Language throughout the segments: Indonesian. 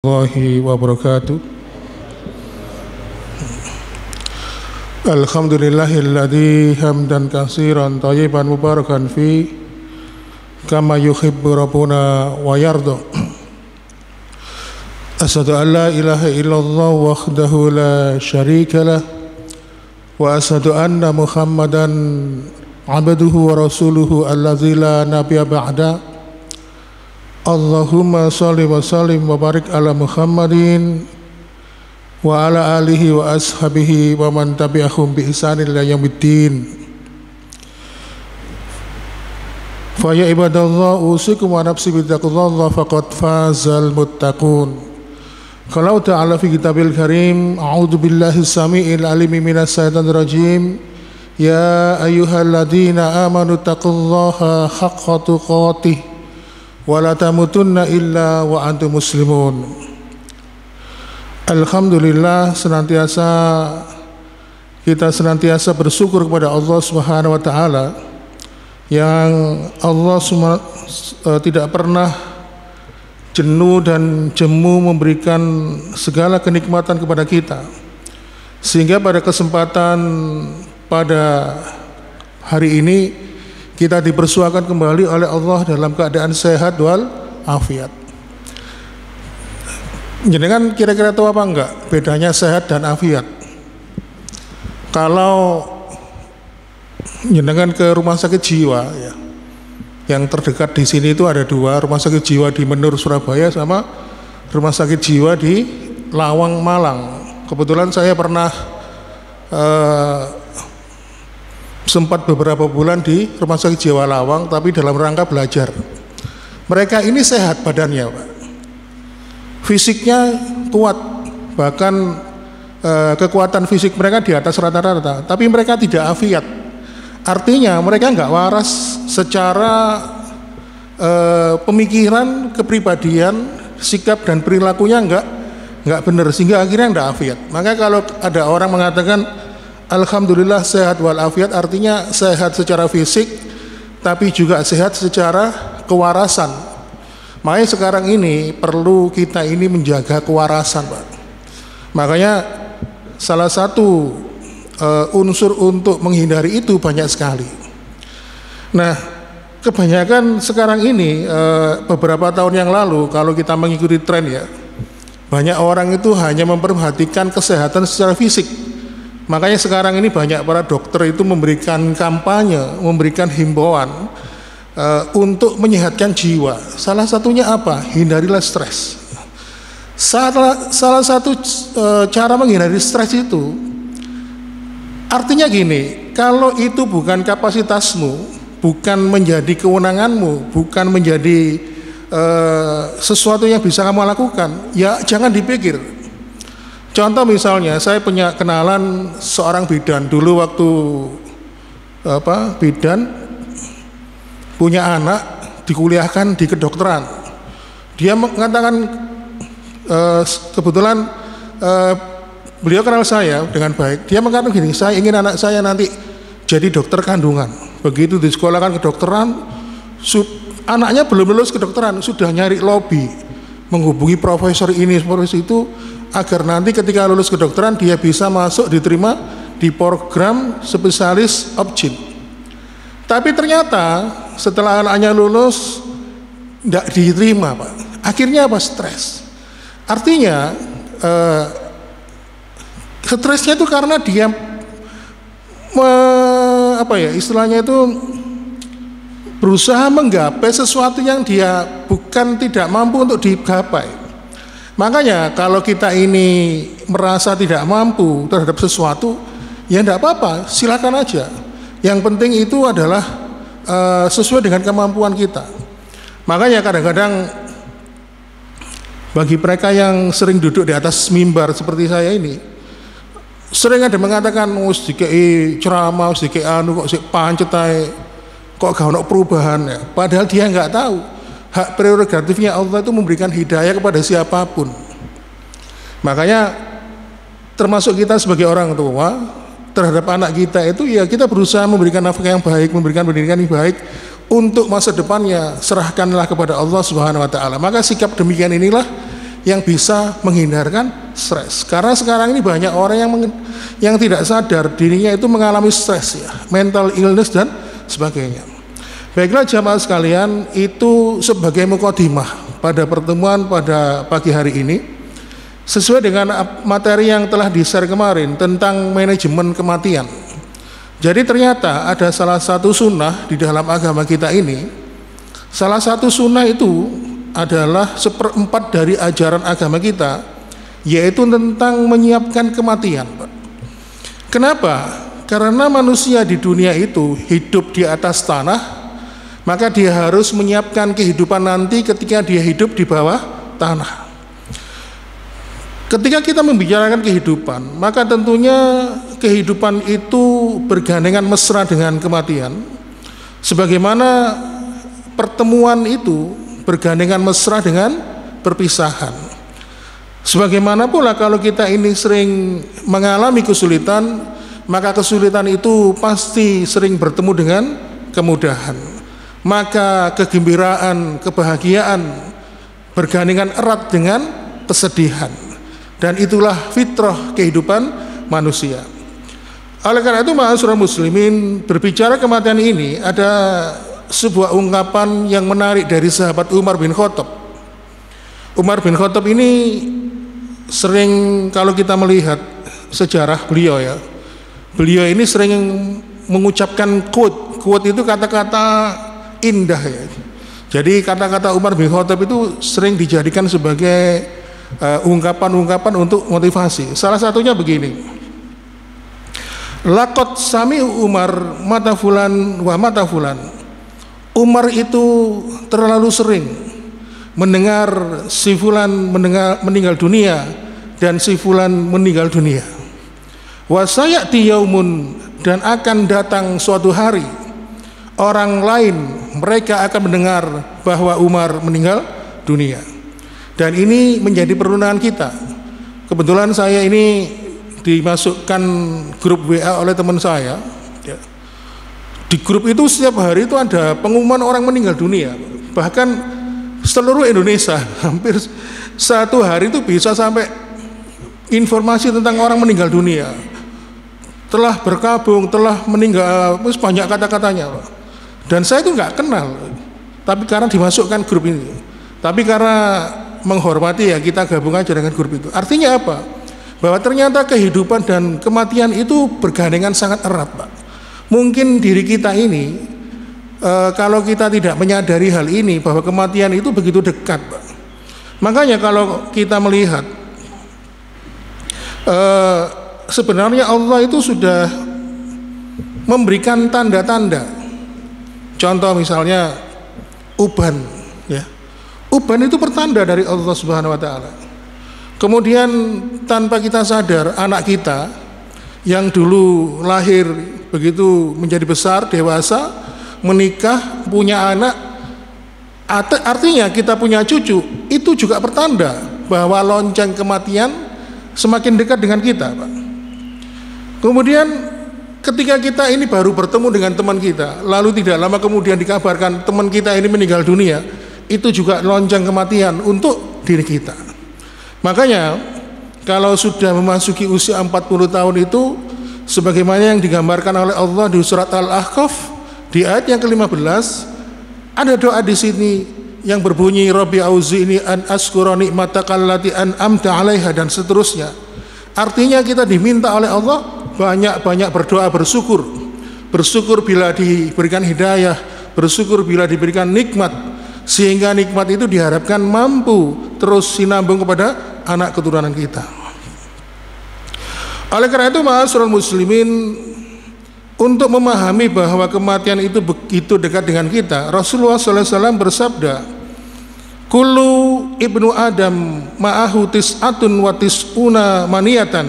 Warahmatullahi wabarakatuh. Alhamdulillahilladzi hamdan katsiran thayyiban mubarakan fi kama yuhibbu rabbuna wa yarda. Asyhadu an la ilaha illallah wahdahu la syarika lah wa asyhadu anna Muhammadan abduhu wa rasuluhu alladzi la nabiyya ba'da. Allahumma salli wa sallim wa barik ala Muhammadin wa ala alihi wa ashabihi wa man tabi'ahum bi ihsanin ila yaumiddin. Fa ya ibadallah usikum wa nafsi bi taqwallah faqad fazal muttaqun. Qala ta'ala fi kitabil karim, a'udzu billahi samiil alim minas syaitonir rajim. Ya ayyuhalladzina amanu taqullaha haqqa tuqatih wala tamutunna illa wa antum muslimun. Alhamdulillah, kita senantiasa bersyukur kepada Allah Subhanahu wa taala yang Allah tidak pernah jenuh dan jemu memberikan segala kenikmatan kepada kita, sehingga pada kesempatan pada hari ini kita dipersuakan kembali oleh Allah dalam keadaan sehat wal afiat. Jenengan kira-kira tahu apa enggak bedanya sehat dan afiat? Kalau jenengan ke rumah sakit jiwa ya, yang terdekat di sini itu ada dua, rumah sakit jiwa di Menur Surabaya sama rumah sakit jiwa di Lawang Malang. Kebetulan saya pernah sempat beberapa bulan di rumah sakit jiwa Lawang, tapi dalam rangka belajar. Mereka ini sehat badannya, Pak. Fisiknya kuat, bahkan kekuatan fisik mereka di atas rata-rata, tapi mereka tidak afiat. Artinya mereka nggak waras secara pemikiran, kepribadian, sikap dan perilakunya nggak benar, sehingga akhirnya nggak afiat. Maka kalau ada orang mengatakan alhamdulillah sehat walafiat, artinya sehat secara fisik tapi juga sehat secara kewarasan. Makanya sekarang ini perlu kita ini menjaga kewarasan, Pak. Makanya salah satu unsur untuk menghindari itu banyak sekali. Nah, kebanyakan sekarang ini beberapa tahun yang lalu kalau kita mengikuti tren ya, banyak orang itu hanya memperhatikan kesehatan secara fisik. Makanya sekarang ini banyak para dokter itu memberikan kampanye, memberikan himbauan untuk menyehatkan jiwa. Salah satunya apa? Hindarilah stres. Salah satu cara menghindari stres itu, artinya gini, kalau itu bukan kapasitasmu, bukan menjadi kewenanganmu, bukan menjadi sesuatu yang bisa kamu lakukan, ya jangan dipikir. Contoh misalnya, saya punya kenalan seorang bidan dulu waktu bidan punya anak dikuliahkan di kedokteran. Dia mengatakan kebetulan beliau kenal saya dengan baik. Dia mengatakan gini, saya ingin anak saya nanti jadi dokter kandungan. Begitu disekolahkan kedokteran, anaknya belum lulus kedokteran sudah nyari lobby, menghubungi profesor ini, profesor itu, agar nanti ketika lulus kedokteran dia bisa masuk diterima di program spesialis obgyn. Tapi ternyata setelah anaknya lulus tidak diterima, Pak. Akhirnya apa? Stres. Artinya stresnya itu karena dia istilahnya itu berusaha menggapai sesuatu yang dia bukan tidak mampu untuk digapai. Makanya kalau kita ini merasa tidak mampu terhadap sesuatu, ya tidak apa-apa, silakan aja. Yang penting itu adalah sesuai dengan kemampuan kita. Makanya kadang-kadang bagi mereka yang sering duduk di atas mimbar seperti saya ini, sering ada mengatakan sedikit ceramah, sedikit kok sik pancet ae, kok gak ono perubahan ya. Padahal dia nggak tahu hak prerogatifnya Allah itu memberikan hidayah kepada siapapun. Makanya termasuk kita sebagai orang tua terhadap anak kita itu ya kita berusaha memberikan nafkah yang baik, memberikan pendidikan yang baik untuk masa depannya. Serahkanlah kepada Allah Subhanahu wa taala. Maka sikap demikian inilah yang bisa menghindarkan stres. Karena sekarang ini banyak orang yang tidak sadar dirinya itu mengalami stres ya, mental illness dan sebagainya. Baiklah jamaah sekalian, itu sebagai mukadimah pada pertemuan pada pagi hari ini, sesuai dengan materi yang telah di-share kemarin tentang manajemen kematian. Jadi ternyata ada salah satu sunnah di dalam agama kita ini. Salah satu sunnah itu adalah 1/4 dari ajaran agama kita, yaitu tentang menyiapkan kematian, Pak. Kenapa? Karena manusia di dunia itu hidup di atas tanah, maka dia harus menyiapkan kehidupan nanti ketika dia hidup di bawah tanah. Ketika kita membicarakan kehidupan, maka tentunya kehidupan itu bergandengan mesra dengan kematian. Sebagaimana pertemuan itu bergandengan mesra dengan perpisahan. Sebagaimana pula kalau kita ini sering mengalami kesulitan, maka kesulitan itu pasti sering bertemu dengan kemudahan. Maka kegembiraan, kebahagiaan bergandengan erat dengan kesedihan. Dan itulah fitrah kehidupan manusia. Oleh karena itu, ma'asyiral muslimin, berbicara kematian ini ada sebuah ungkapan yang menarik dari sahabat Umar bin Khattab. Umar bin Khattab ini sering, kalau kita melihat sejarah beliau ya, beliau ini sering mengucapkan quote itu kata-kata indah ya. Jadi kata-kata Umar bin Khattab itu sering dijadikan sebagai ungkapan-ungkapan untuk motivasi. Salah satunya begini: laqad sami'u Umar mata fulan wa mata fulan. Umar itu terlalu sering mendengar si fulan meninggal dunia dan si fulan meninggal dunia. Wa sayati yaumun, dan akan datang suatu hari orang lain mereka akan mendengar bahwa Umar meninggal dunia. Dan ini menjadi perundangan kita. Kebetulan saya ini dimasukkan grup WA oleh teman saya ya. Di grup itu setiap hari itu ada pengumuman orang meninggal dunia. Bahkan seluruh Indonesia hampir satu hari itu bisa sampai informasi tentang orang meninggal dunia, telah berkabung, telah meninggal, banyak kata-katanya. Dan saya itu nggak kenal, tapi karena dimasukkan grup ini, tapi karena menghormati ya kita gabung aja dengan grup itu. Artinya apa? Bahwa ternyata kehidupan dan kematian itu bergandengan sangat erat, Pak. Mungkin diri kita ini kalau kita tidak menyadari hal ini, bahwa kematian itu begitu dekat, Pak. Makanya kalau kita melihat sebenarnya Allah itu sudah memberikan tanda-tanda. Contoh misalnya uban ya. Uban itu pertanda dari Allah Subhanahu wa taala. Kemudian tanpa kita sadar, anak kita yang dulu lahir begitu menjadi besar, dewasa, menikah, punya anak, artinya kita punya cucu, itu juga pertanda bahwa lonceng kematian semakin dekat dengan kita, Pak. Kemudian ketika kita ini baru bertemu dengan teman kita, lalu tidak lama kemudian dikabarkan teman kita ini meninggal dunia, itu juga lonceng kematian untuk diri kita. Makanya kalau sudah memasuki usia 40 tahun itu, sebagaimana yang digambarkan oleh Allah di surat Al-Ahqaf di ayat yang ke-15, ada doa di sini yang berbunyi Rabbi auzi'ni an askura nikmatakal lati an'amta 'alaiha, dan seterusnya. Artinya kita diminta oleh Allah banyak-banyak berdoa, bersyukur. Bersyukur bila diberikan hidayah, bersyukur bila diberikan nikmat, sehingga nikmat itu diharapkan mampu terus sinambung kepada anak keturunan kita. Oleh karena itu, ma'asyiral muslimin, untuk memahami bahwa kematian itu begitu dekat dengan kita, Rasulullah SAW bersabda, kullu ibnu adam ma'ahu tis'atun wa tis'una maniyatan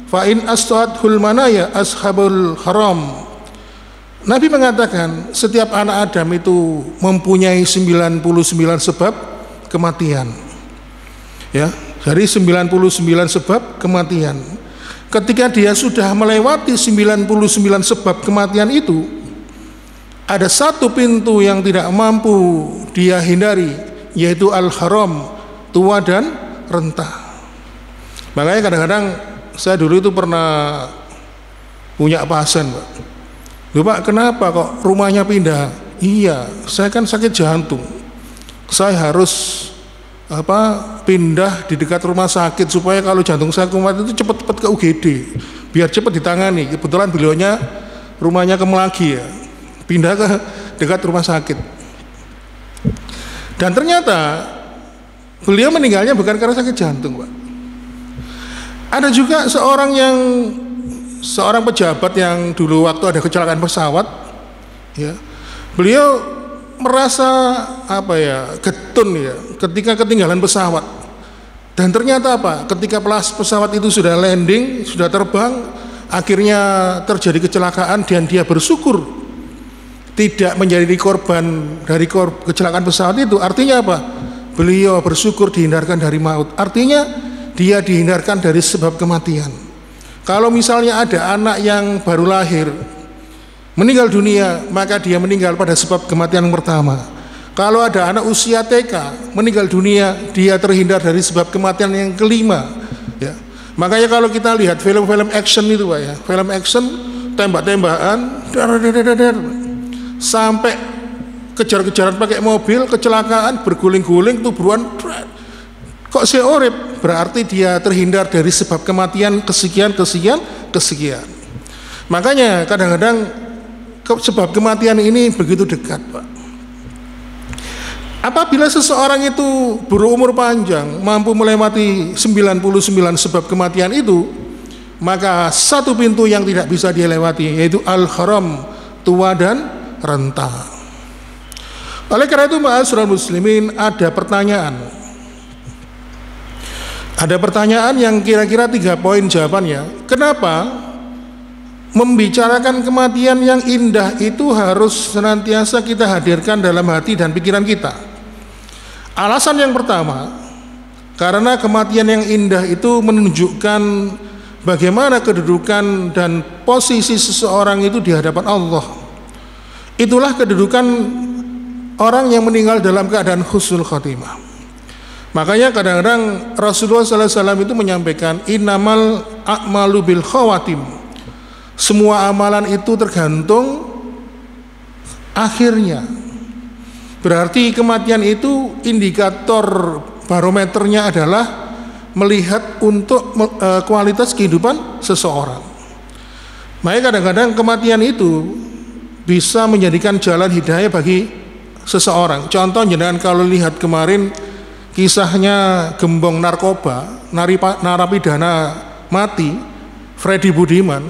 fa in as'adhul manaya ashabul haram. Nabi mengatakan setiap anak Adam itu mempunyai 99 sebab kematian. Ya, dari 99 sebab kematian. Ketika dia sudah melewati 99 sebab kematian itu, ada satu pintu yang tidak mampu dia hindari, yaitu al-haram, tua dan rentah. Makanya kadang-kadang saya dulu itu pernah punya pasien, Pak. Loh Pak, kenapa kok rumahnya pindah? Iya, saya kan sakit jantung. Saya harus pindah di dekat rumah sakit supaya kalau jantung saya kumat itu cepat-cepat ke UGD, biar cepat ditangani. Kebetulan beliaunya rumahnya ke Melagi ya, pindah ke dekat rumah sakit. Dan ternyata beliau meninggalnya bukan karena sakit jantung, Pak. Ada juga seorang pejabat yang dulu waktu ada kecelakaan pesawat, ya, beliau merasa getun ya ketika ketinggalan pesawat. Dan ternyata ketika pesawat itu sudah landing, sudah terbang, akhirnya terjadi kecelakaan dan dia bersyukur tidak menjadi korban dari kecelakaan pesawat itu. Artinya beliau bersyukur dihindarkan dari maut. Artinya dia dihindarkan dari sebab kematian. Kalau misalnya ada anak yang baru lahir meninggal dunia, maka dia meninggal pada sebab kematian yang pertama. Kalau ada anak usia TK meninggal dunia, dia terhindar dari sebab kematian yang kelima, ya. Makanya kalau kita lihat film-film action itu, Pak, ya, film action tembak-tembakan, sampai kejar-kejaran pakai mobil, kecelakaan, berguling-guling, tubuhan, kok seorep, berarti dia terhindar dari sebab kematian kesekian. Makanya kadang-kadang sebab kematian ini begitu dekat, Pak. Apabila seseorang itu berumur panjang, mampu melewati 99 sebab kematian itu, maka satu pintu yang tidak bisa dia lewati, yaitu al-haram, tua dan renta. Oleh karena itu, ma'asyiral muslimin, ada pertanyaan yang kira-kira 3 poin jawabannya. Kenapa membicarakan kematian yang indah itu harus senantiasa kita hadirkan dalam hati dan pikiran kita? Alasan yang pertama, karena kematian yang indah itu menunjukkan bagaimana kedudukan dan posisi seseorang itu di hadapan Allah. Itulah kedudukan orang yang meninggal dalam keadaan husnul khotimah. Makanya kadang-kadang Rasulullah SAW itu menyampaikan, innamal a'malu bil khawatim. Semua amalan itu tergantung akhirnya. Berarti kematian itu indikator barometernya adalah melihat untuk kualitas kehidupan seseorang. Makanya kadang-kadang kematian itu bisa menjadikan jalan hidayah bagi seseorang. Contoh, jenengan kalau lihat kemarin kisahnya gembong narkoba, narapidana mati, Freddy Budiman,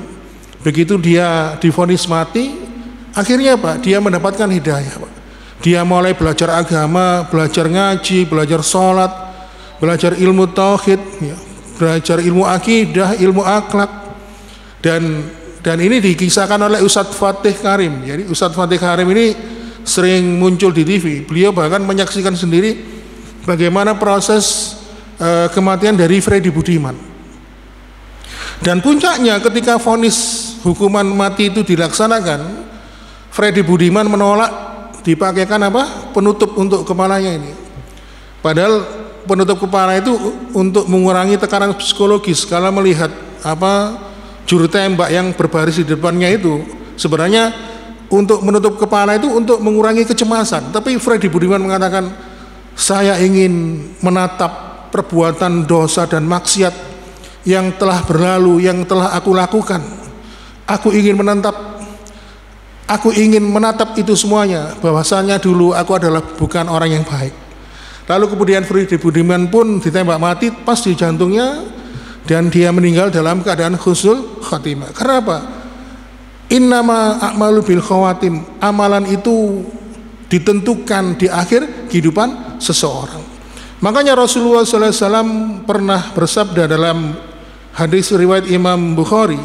begitu dia divonis mati, akhirnya dia mendapatkan hidayah, Pak. Dia mulai belajar agama, belajar ngaji, belajar sholat, belajar ilmu tauhid, ya, belajar ilmu akidah, ilmu akhlak, dan ini dikisahkan oleh Ustadz Fatih Karim. Jadi Ustadz Fatih Karim ini sering muncul di TV. Beliau bahkan menyaksikan sendiri bagaimana proses kematian dari Freddy Budiman. Dan puncaknya ketika vonis hukuman mati itu dilaksanakan, Freddy Budiman menolak dipakaikan penutup untuk kepalanya ini. Padahal penutup kepala itu untuk mengurangi tekanan psikologis. Kalau melihat juru tembak yang berbaris di depannya itu, sebenarnya untuk menutup kepala itu untuk mengurangi kecemasan. Tapi Freddy Budiman mengatakan, saya ingin menatap perbuatan dosa dan maksiat yang telah berlalu, yang telah aku lakukan. Aku ingin menatap itu semuanya, bahwasanya dulu aku adalah bukan orang yang baik. Lalu kemudian Freddy Budiman pun ditembak mati pas di jantungnya, dan dia meninggal dalam keadaan husnul khatimah. Karena apa? Innama a'malu bil khawatim. Amalan itu ditentukan di akhir kehidupan seseorang. Makanya Rasulullah SAW pernah bersabda dalam hadis riwayat Imam Bukhari,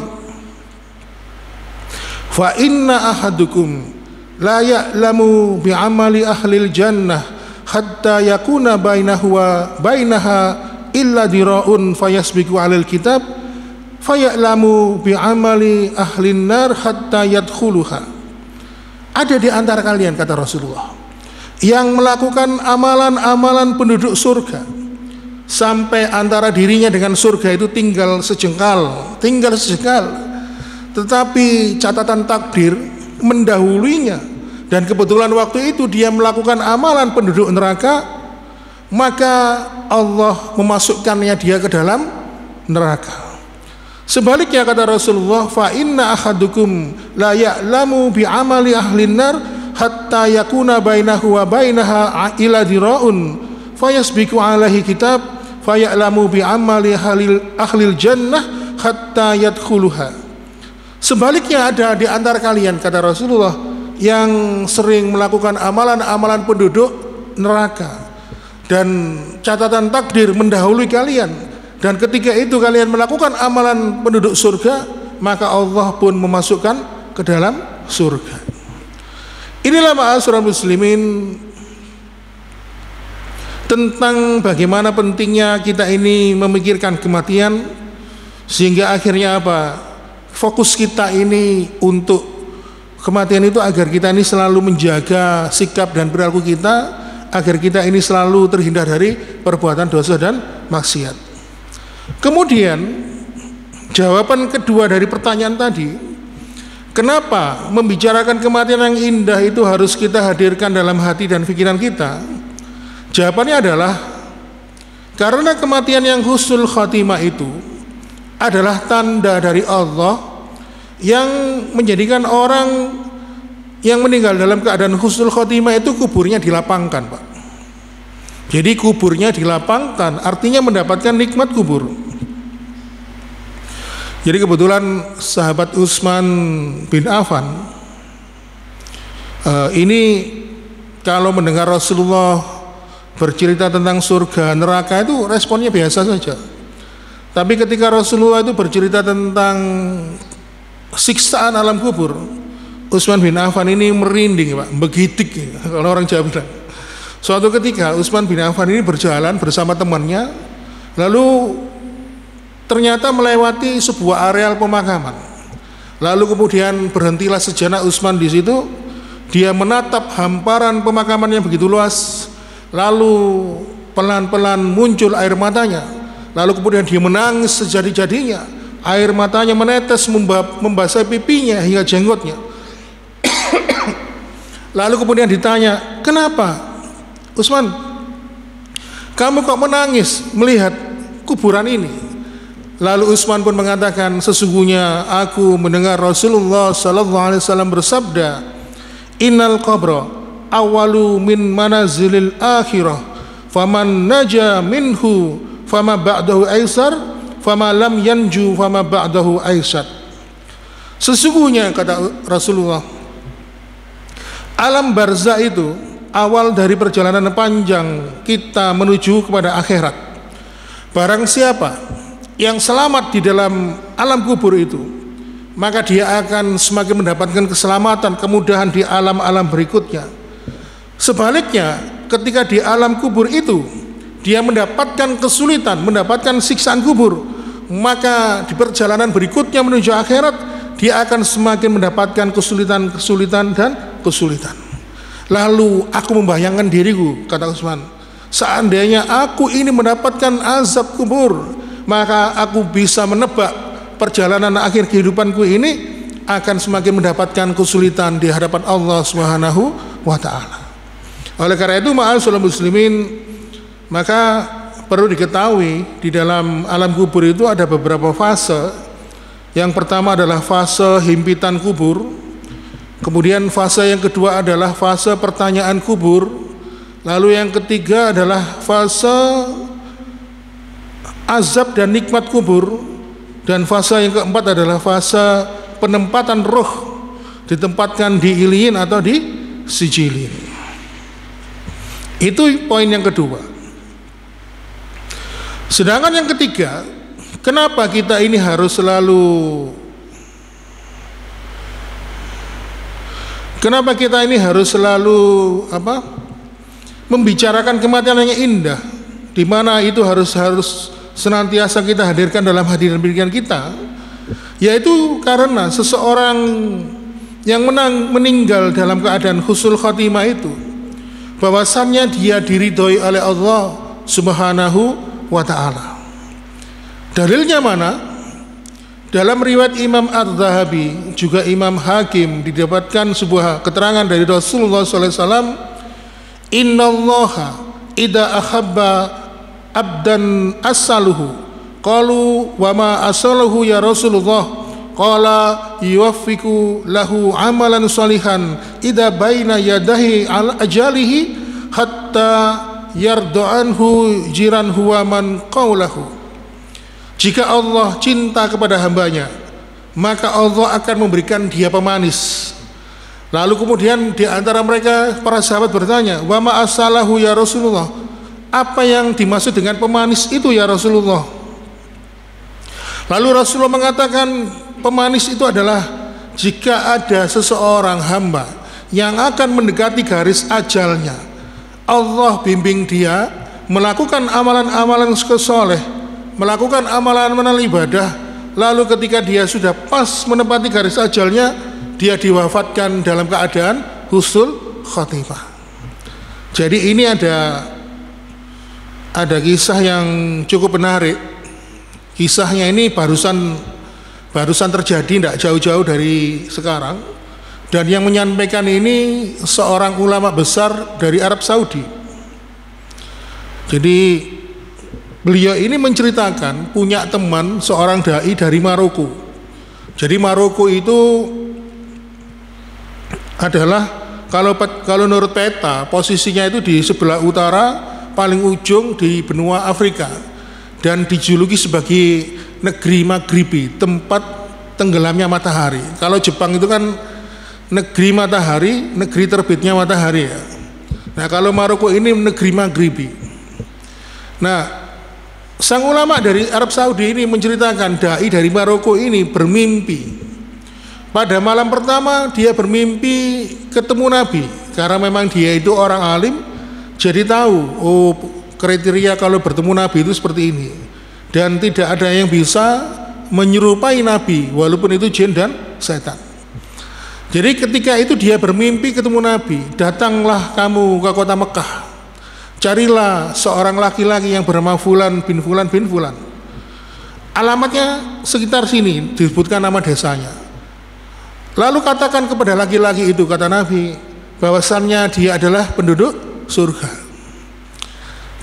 fa inna ahadukum la ya'lamu bi'amali ahlil jannah hatta yakuna bainahu wa bainaha illa dira'un fayasbiqu 'alal kitab faya'lamu bi'amali ahlin nar hatta yadkhuluha. Ada di antara kalian, kata Rasulullah, yang melakukan amalan-amalan penduduk surga sampai antara dirinya dengan surga itu tinggal sejengkal, tetapi catatan takdir mendahuluinya, dan kebetulan waktu itu dia melakukan amalan penduduk neraka, maka Allah memasukkannya dia ke dalam neraka. Sebaliknya kata Rasulullah, fa inna ahadukum la ya'lamu bi amali ahlin nar hatta yakuna bainahu wa bainaha ila diraun fayasbiqu alaihi kitab faya'lamu bi amali ahlil jannah hatta yadkhuluha. Sebaliknya ada di antara kalian kata Rasulullah yang sering melakukan amalan-amalan penduduk neraka, dan catatan takdir mendahului kalian, dan ketika itu kalian melakukan amalan penduduk surga, maka Allah pun memasukkan ke dalam surga. Inilah ma'asyiral muslimin tentang bagaimana pentingnya kita ini memikirkan kematian, sehingga akhirnya apa? Fokus kita ini untuk kematian itu agar kita ini selalu menjaga sikap dan perilaku kita, agar kita ini selalu terhindar dari perbuatan dosa dan maksiat. Kemudian jawaban kedua dari pertanyaan tadi, kenapa membicarakan kematian yang indah itu harus kita hadirkan dalam hati dan pikiran kita? Jawabannya adalah karena kematian yang husnul khatimah itu adalah tanda dari Allah yang menjadikan orang yang meninggal dalam keadaan husnul khatimah itu kuburnya dilapangkan, Pak. Jadi kuburnya dilapangkan artinya mendapatkan nikmat kubur. Jadi kebetulan sahabat Utsman bin Affan ini kalau mendengar Rasulullah bercerita tentang surga neraka itu responnya biasa saja. Tapi ketika Rasulullah itu bercerita tentang siksaan alam kubur, Utsman bin Affan ini merinding, Pak, begitik kalau orang Jawa bilang. Suatu ketika Utsman bin Affan ini berjalan bersama temannya, lalu ternyata melewati sebuah areal pemakaman. Lalu kemudian berhentilah sejenak Utsman di situ. Dia menatap hamparan pemakaman yang begitu luas. Lalu pelan-pelan muncul air matanya. Lalu kemudian dia menangis sejadi-jadinya. Air matanya menetes membasahi pipinya hingga jenggotnya. Lalu kemudian ditanya, "Kenapa, Utsman, kamu kok menangis melihat kuburan ini?" Lalu Utsman pun mengatakan, "Sesungguhnya aku mendengar Rasulullah sallallahu alaihi wasallam bersabda, innal qabra awalu min manazilil akhirah, faman naja minhu fama ba'dahu aisar, fama lam yanju fama ba'dahu aisat." Sesungguhnya kata Rasulullah, alam barzah itu awal dari perjalanan panjang kita menuju kepada akhirat. Barang siapa yang selamat di dalam alam kubur itu, maka dia akan semakin mendapatkan keselamatan, kemudahan di alam-alam berikutnya. Sebaliknya, ketika di alam kubur itu dia mendapatkan kesulitan, mendapatkan siksaan kubur, maka di perjalanan berikutnya menuju akhirat dia akan semakin mendapatkan kesulitan dan kesulitan. Lalu aku membayangkan diriku, kata Utsman, seandainya aku ini mendapatkan azab kubur, maka aku bisa menebak perjalanan akhir kehidupanku ini akan semakin mendapatkan kesulitan di hadapan Allah Subhanahu wa taala. Oleh karena itu, ma'asyiral muslimin, maka perlu diketahui di dalam alam kubur itu ada beberapa fase. Yang pertama adalah fase himpitan kubur. Kemudian fase yang kedua adalah fase pertanyaan kubur. Lalu yang ketiga adalah fase azab dan nikmat kubur. Dan fase yang keempat adalah fase penempatan roh, ditempatkan di iliyin atau di sijilin. Itu poin yang kedua. Sedangkan yang ketiga, kenapa kita ini harus selalu membicarakan kematian yang indah, di mana itu harus senantiasa kita hadirkan dalam hati dan pikiran kita, yaitu karena seseorang yang meninggal dalam keadaan husnul khatimah itu, bahwasannya dia diridhoi oleh Allah Subhanahu wa ta'ala. Dalilnya mana? Dalam riwayat Imam Adz-Dzahabi juga Imam Hakim didapatkan sebuah keterangan dari Rasulullah SAW, innallaha idza ahabba abdan asaluhu qalu wa ma asaluhu ya Rasulullah qala yuwaffiqu lahu amalan salihan idza baina yadahi al ajalihi hatta yarda anhu jiran huwa man qaulahu. Jika Allah cinta kepada hambanya, maka Allah akan memberikan dia pemanis. Lalu kemudian di antara mereka para sahabat bertanya, wa ma asalahu ya Rasulullah, apa yang dimaksud dengan pemanis itu ya Rasulullah? Lalu Rasulullah mengatakan pemanis itu adalah jika ada seseorang hamba yang akan mendekati garis ajalnya, Allah bimbing dia melakukan amalan-amalan soleh, melakukan amalan-amalan ibadah, lalu ketika dia sudah pas menepati garis ajalnya, dia diwafatkan dalam keadaan husnul khotimah. Jadi ini ada kisah yang cukup menarik. Kisahnya ini barusan terjadi, tidak jauh-jauh dari sekarang, dan yang menyampaikan ini seorang ulama besar dari Arab Saudi. Jadi beliau ini menceritakan punya teman seorang dai dari Maroko. Jadi Maroko itu adalah kalau menurut peta posisinya itu di sebelah utara paling ujung di benua Afrika dan dijuluki sebagai negeri Maghribi, tempat tenggelamnya matahari. Kalau Jepang itu kan negeri matahari, negeri terbitnya matahari ya. Nah kalau Maroko ini negeri Maghribi. Nah sang ulama dari Arab Saudi ini menceritakan dai dari Maroko ini bermimpi. Pada malam pertama dia bermimpi ketemu Nabi, karena memang dia itu orang alim, jadi tahu oh kriteria kalau bertemu Nabi itu seperti ini, dan tidak ada yang bisa menyerupai Nabi walaupun itu jin dan setan. Jadi ketika itu dia bermimpi ketemu Nabi, datanglah kamu ke kota Mekah, carilah seorang laki-laki yang bernama Fulan bin Fulan bin Fulan. Alamatnya sekitar sini, disebutkan nama desanya. Lalu katakan kepada laki-laki itu, kata Nabi, bahwasannya dia adalah penduduk surga.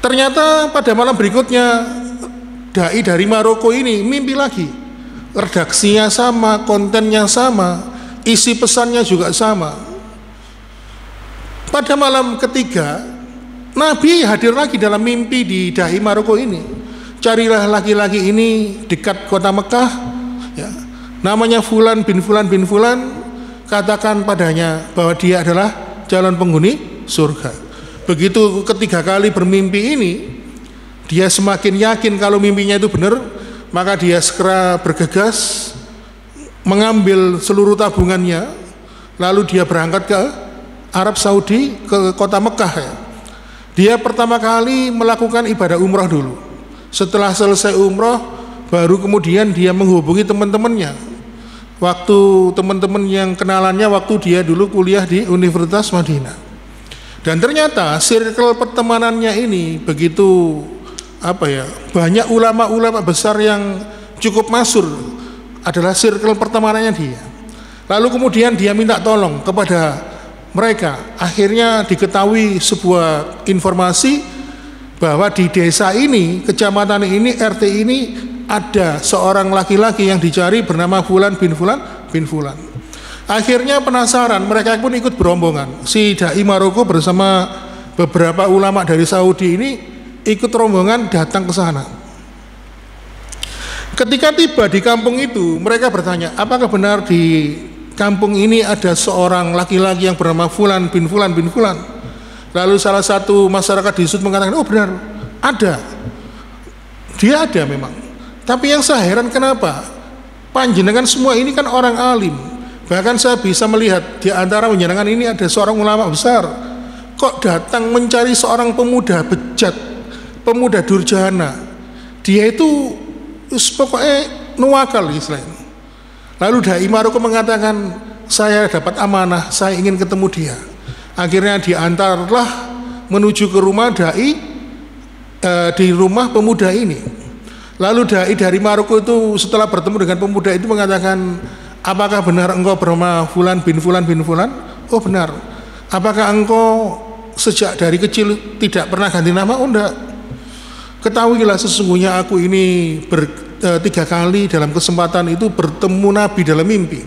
Ternyata pada malam berikutnya dai dari Maroko ini mimpi lagi. Redaksinya sama, kontennya sama, isi pesannya juga sama. Pada malam ketiga Nabi hadir lagi dalam mimpi di dai Maroko ini. Carilah laki-laki ini dekat kota Mekah ya. Namanya Fulan bin Fulan bin Fulan, katakan padanya bahwa dia adalah calon penghuni surga. Begitu ketiga kali bermimpi ini, dia semakin yakin kalau mimpinya itu benar, maka dia segera bergegas mengambil seluruh tabungannya, lalu dia berangkat ke Arab Saudi, ke kota Mekah ya. Dia pertama kali melakukan ibadah umrah dulu. Setelah selesai umrah, baru kemudian dia menghubungi teman-temannya. Waktu teman-teman yang kenalannya waktu dia dulu kuliah di Universitas Madinah. Dan ternyata circle pertemanannya ini begitu banyak ulama-ulama besar yang cukup masyhur adalah circle pertemanannya dia. Lalu kemudian dia minta tolong kepada mereka. Akhirnya diketahui sebuah informasi bahwa di desa ini, kecamatan ini, RT ini ada seorang laki-laki yang dicari bernama Fulan bin Fulan bin Fulan. Akhirnya penasaran, mereka pun ikut berombongan. Si dai Maroko bersama beberapa ulama dari Saudi ini ikut rombongan datang ke sana. Ketika tiba di kampung itu, mereka bertanya, apakah benar di kampung ini ada seorang laki-laki yang bernama Fulan bin Fulan bin Fulan? Lalu salah satu masyarakat di Sud mengatakan, oh benar, ada. Dia ada memang. Tapi yang saya heran kenapa? Panjenengan semua ini kan orang alim. Bahkan saya bisa melihat di antara panjenengan ini ada seorang ulama besar. Kok datang mencari seorang pemuda bejat, pemuda durjana? Dia itu pokoknya nuwakal istilahnya. Lalu dai Maroko mengatakan, saya dapat amanah, saya ingin ketemu dia. Akhirnya diantarlah menuju ke rumah dai di rumah pemuda ini. Lalu dai dari Maroko itu setelah bertemu dengan pemuda itu mengatakan, apakah benar engkau bernama Fulan bin Fulan bin Fulan? Oh benar. Apakah engkau sejak dari kecil tidak pernah ganti nama? Oh enggak. Ketahuilah sesungguhnya aku ini 3 kali dalam kesempatan itu bertemu Nabi dalam mimpi.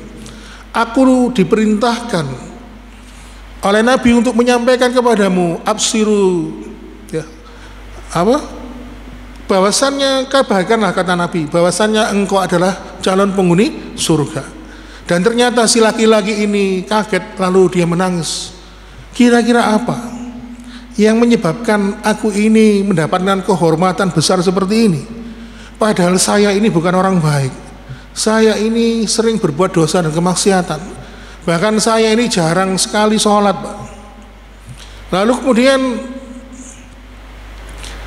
Aku diperintahkan oleh Nabi untuk menyampaikan kepadamu, absiru, ya, bahwasannya kabarkanlah, kata Nabi, bahwasannya engkau adalah calon penghuni surga. Dan ternyata si laki-laki ini kaget, lalu dia menangis. Kira-kira apa yang menyebabkan aku ini mendapatkan kehormatan besar seperti ini? Padahal saya ini bukan orang baik. Saya ini sering berbuat dosa dan kemaksiatan. Bahkan saya ini jarang sekali sholat, Pak. Lalu kemudian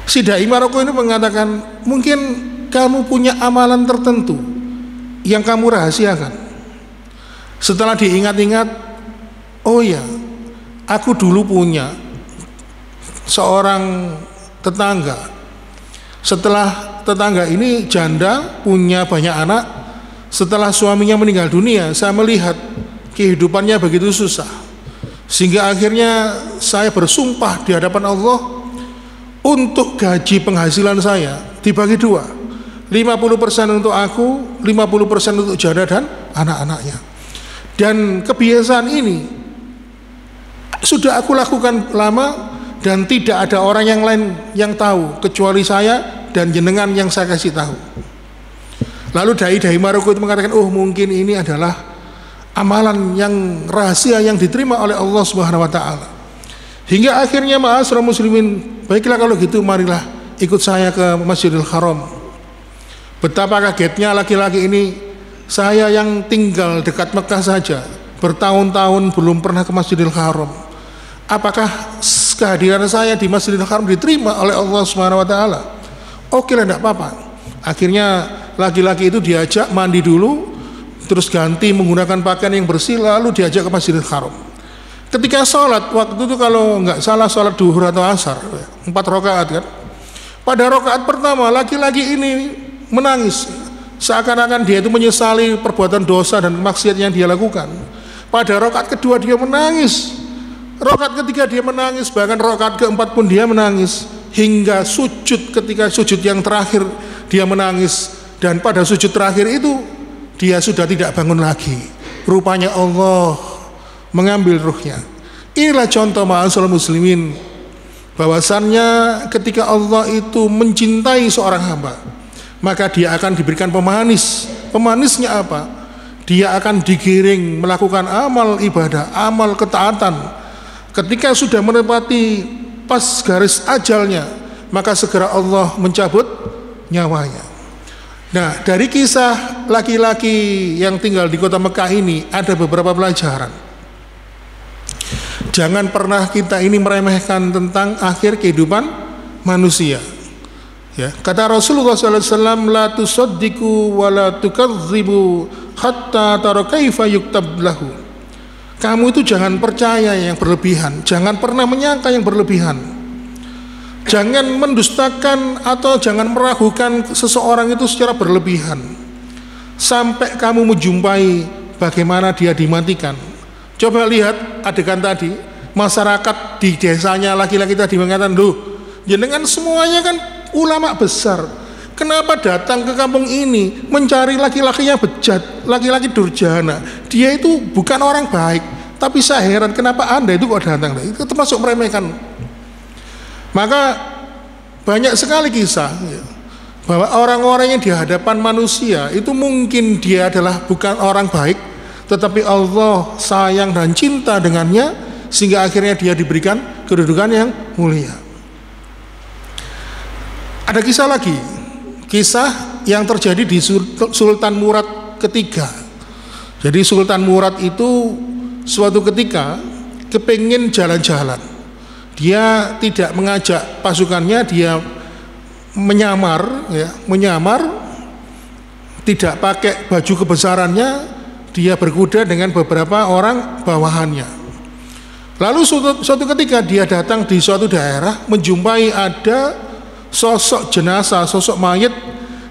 si dai Maroko ini mengatakan, mungkin kamu punya amalan tertentu yang kamu rahasiakan. Setelah diingat-ingat, oh ya, aku dulu punya seorang tetangga. Setelah tetangga ini janda, punya banyak anak. Setelah suaminya meninggal dunia, saya melihat kehidupannya begitu susah, sehingga akhirnya saya bersumpah di hadapan Allah untuk gaji penghasilan saya dibagi 2, 50% untuk aku, 50% untuk janda dan anak-anaknya. Dan kebiasaan ini sudah aku lakukan lama dan tidak ada orang yang lain yang tahu kecuali saya dan jenengan yang saya kasih tahu. Lalu dai Maroko itu mengatakan, oh mungkin ini adalah amalan yang rahasia yang diterima oleh Allah Subhanahu wa taala. Hingga akhirnya ma'asyiral muslimin, baiklah kalau gitu marilah ikut saya ke Masjidil Haram. Betapa kagetnya laki-laki ini, saya yang tinggal dekat Mekah saja bertahun-tahun belum pernah ke Masjidil Haram. Apakah kehadiran saya di Masjidil Haram diterima oleh Allah Subhanahu wa taala? Oke lah, enggak apa-apa. Akhirnya laki-laki itu diajak mandi dulu, terus ganti menggunakan pakaian yang bersih, lalu diajak ke Masjidil Haram. Ketika sholat, waktu itu kalau nggak salah sholat duhur atau asar, 4 rakaat kan. Pada rakaat pertama laki-laki ini menangis, seakan-akan dia itu menyesali perbuatan dosa dan maksiat yang dia lakukan. Pada rakaat kedua dia menangis, rakaat ketiga dia menangis, bahkan rakaat keempat pun dia menangis, hingga sujud. Ketika sujud yang terakhir dia menangis, dan pada sujud terakhir itu dia sudah tidak bangun lagi. Rupanya Allah mengambil ruhnya. Inilah contoh ma'asyiral muslimin, bahwasannya ketika Allah itu mencintai seorang hamba, maka dia akan diberikan pemanis. Pemanisnya apa? Dia akan digiring melakukan amal ibadah, amal ketaatan. Ketika sudah menepati pas garis ajalnya, maka segera Allah mencabut nyawanya. Nah, dari kisah laki-laki yang tinggal di kota Mekah ini ada beberapa pelajaran. Jangan pernah kita ini meremehkan tentang akhir kehidupan manusia. Ya, kata Rasulullah SAW, la tusaddiqu wa la tukadzibu hatta tara kaifa yuktab lahu. Kamu itu jangan percaya yang berlebihan, jangan pernah menyangka yang berlebihan. Jangan mendustakan atau jangan meragukan seseorang itu secara berlebihan sampai kamu menjumpai bagaimana dia dimatikan. Coba lihat adegan tadi, masyarakat di desanya laki-laki tadi mengatakan, loh, jenengan semuanya kan ulama besar, kenapa datang ke kampung ini mencari laki-laki yang bejat, laki-laki durjana? Dia itu bukan orang baik, tapi saya heran kenapa Anda itu kok datang? Itu termasuk meremehkan. Maka banyak sekali kisah ya, bahwa orang-orang yang di hadapan manusia itu mungkin dia adalah bukan orang baik, tetapi Allah sayang dan cinta dengannya, sehingga akhirnya dia diberikan kedudukan yang mulia. Ada kisah lagi, kisah yang terjadi di Sultan Murad ketiga. Jadi Sultan Murad itu suatu ketika kepingin jalan-jalan. Dia tidak mengajak pasukannya, dia menyamar, tidak pakai baju kebesarannya, dia berkuda dengan beberapa orang bawahannya. Lalu suatu ketika dia datang di suatu daerah, menjumpai ada sosok jenazah, sosok mayat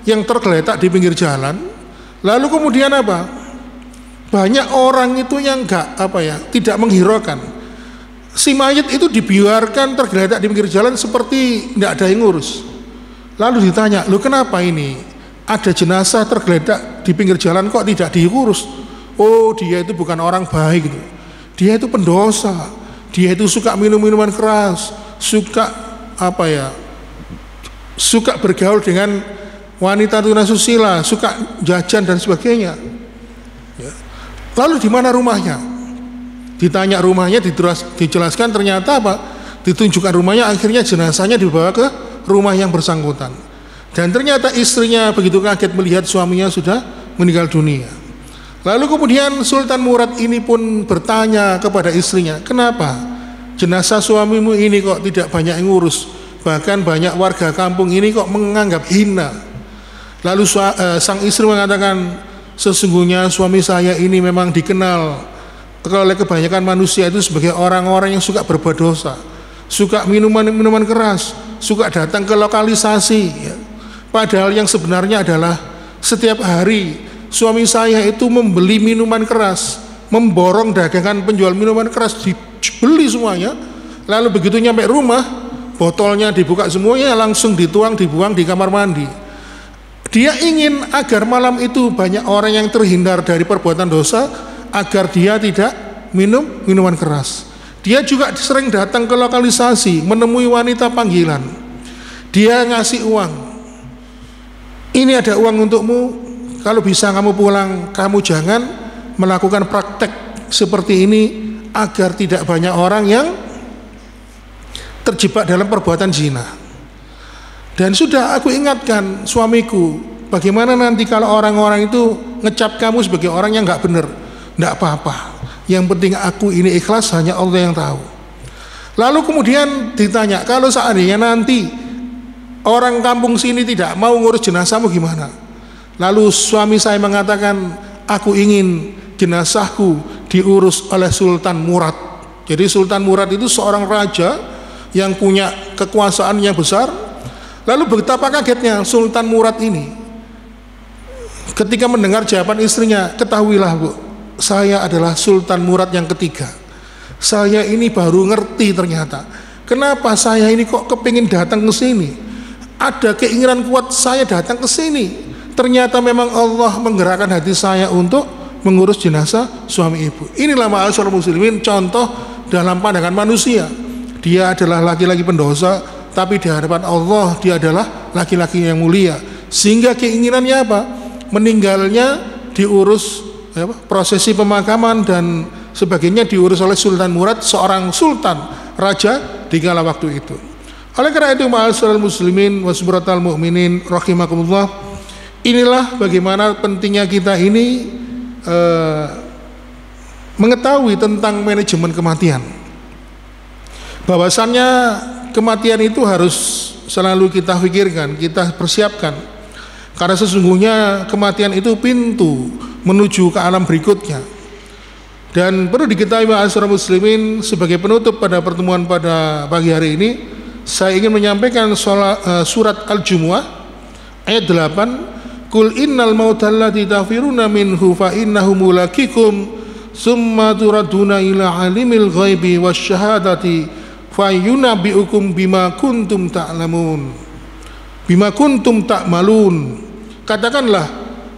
yang tergeletak di pinggir jalan. Lalu kemudian apa? Banyak orang itu yang tidak menghiraukan. Si mayat itu dibiarkan tergeletak di pinggir jalan seperti tidak ada yang ngurus. Lalu ditanya, "Loh, kenapa ini? Ada jenazah tergeletak di pinggir jalan kok tidak diurus?" Oh, dia itu bukan orang baik gitu. Dia itu pendosa. Dia itu suka minum minuman keras, suka suka bergaul dengan wanita tunasusila, suka jajan dan sebagainya. Ya. Lalu di mana rumahnya? Ditanya rumahnya, dijelaskan, ternyata ditunjukkan rumahnya, akhirnya jenazahnya dibawa ke rumah yang bersangkutan. Dan ternyata istrinya begitu kaget melihat suaminya sudah meninggal dunia. Lalu kemudian Sultan Murad ini pun bertanya kepada istrinya, "Kenapa jenazah suamimu ini kok tidak banyak yang ngurus? Bahkan banyak warga kampung ini kok menganggap hina." Lalu sang istri mengatakan, "Sesungguhnya suami saya ini memang dikenal oleh kebanyakan manusia itu sebagai orang-orang yang suka berbuat dosa, suka minuman keras, suka datang ke lokalisasi, ya. Padahal yang sebenarnya adalah setiap hari suami saya itu membeli minuman keras, memborong dagangan penjual minuman keras, dibeli semuanya. Lalu begitu nyampe rumah, botolnya dibuka semuanya, langsung dituang, dibuang di kamar mandi." Dia ingin agar malam itu banyak orang yang terhindar dari perbuatan dosa, agar dia tidak minum minuman keras. Dia juga sering datang ke lokalisasi, menemui wanita panggilan. Dia ngasih uang. "Ini ada uang untukmu, kalau bisa kamu pulang, kamu jangan melakukan praktek seperti ini agar tidak banyak orang yang terjebak dalam perbuatan zina. Dan sudah aku ingatkan suamiku, bagaimana nanti kalau orang-orang itu ngecap kamu sebagai orang yang nggak benar. Nggak apa-apa, yang penting aku ini ikhlas, hanya Allah yang tahu." Lalu kemudian ditanya, "Kalau seandainya nanti orang kampung sini tidak mau ngurus jenazahmu gimana?" Lalu suami saya mengatakan, "Aku ingin jenazahku diurus oleh Sultan Murad." Jadi Sultan Murad itu seorang raja yang punya kekuasaan yang besar. Lalu betapa kagetnya Sultan Murad ini ketika mendengar jawaban istrinya, "Ketahuilah, Bu, saya adalah Sultan Murad yang ketiga. Saya ini baru ngerti ternyata kenapa saya ini kok kepingin datang ke sini. Ada keinginan kuat saya datang ke sini. Ternyata memang Allah menggerakkan hati saya untuk mengurus jenazah suami ibu." Inilah ma'asyiral muslimin contoh dalam pandangan manusia. Dia adalah laki-laki pendosa, tapi di hadapan Allah dia adalah laki-laki yang mulia. Sehingga keinginannya apa? Meninggalnya diurus, prosesi pemakaman dan sebagainya diurus oleh Sultan Murad, seorang sultan, raja di kala waktu itu. Oleh karena itu ma'asyiral muslimin wasburatal mu'minin rahimakumullah, inilah bagaimana pentingnya kita ini mengetahui tentang manajemen kematian. Bahwasannya kematian itu harus selalu kita pikirkan, kita persiapkan. Karena sesungguhnya kematian itu pintu menuju ke alam berikutnya. Dan perlu diketahui ma'asyiral muslimin, sebagai penutup pada pertemuan pada pagi hari ini, saya ingin menyampaikan surat Al-Jumu'ah ayat 8, "Qul innal mautallati tafiruna minhu fa innahu mulaqikum summa turaduna ila alimil ghaibi wasyahadati fayunabbiukum bima kuntum ta'lamun bima kuntum ta'malun." Katakanlah,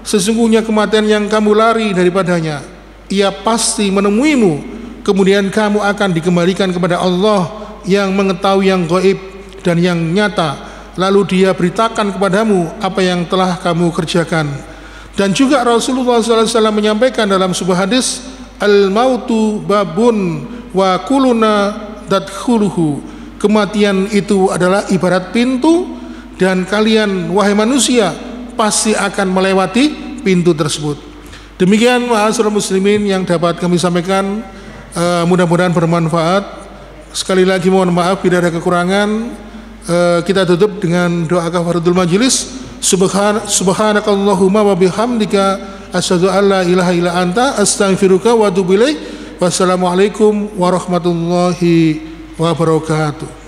sesungguhnya kematian yang kamu lari daripadanya, ia pasti menemuimu, kemudian kamu akan dikembalikan kepada Allah yang mengetahui yang gaib dan yang nyata, lalu dia beritakan kepadamu apa yang telah kamu kerjakan. Dan juga Rasulullah SAW menyampaikan dalam sebuah hadis, "Al-mautu babun wa kuluna tadkhuluhu." Kematian itu adalah ibarat pintu, dan kalian wahai manusia pasti akan melewati pintu tersebut. Demikian ma'asyiral muslimin yang dapat kami sampaikan, mudah-mudahan bermanfaat. Sekali lagi mohon maaf bila ada kekurangan. Kita tutup dengan doa kafaratul majelis. Subhanakallahumma wa bihamdika asyhadu an la ilaha illa anta astaghfiruka wa atubu ilaik. Wassalamualaikum warahmatullahi wabarakatuh.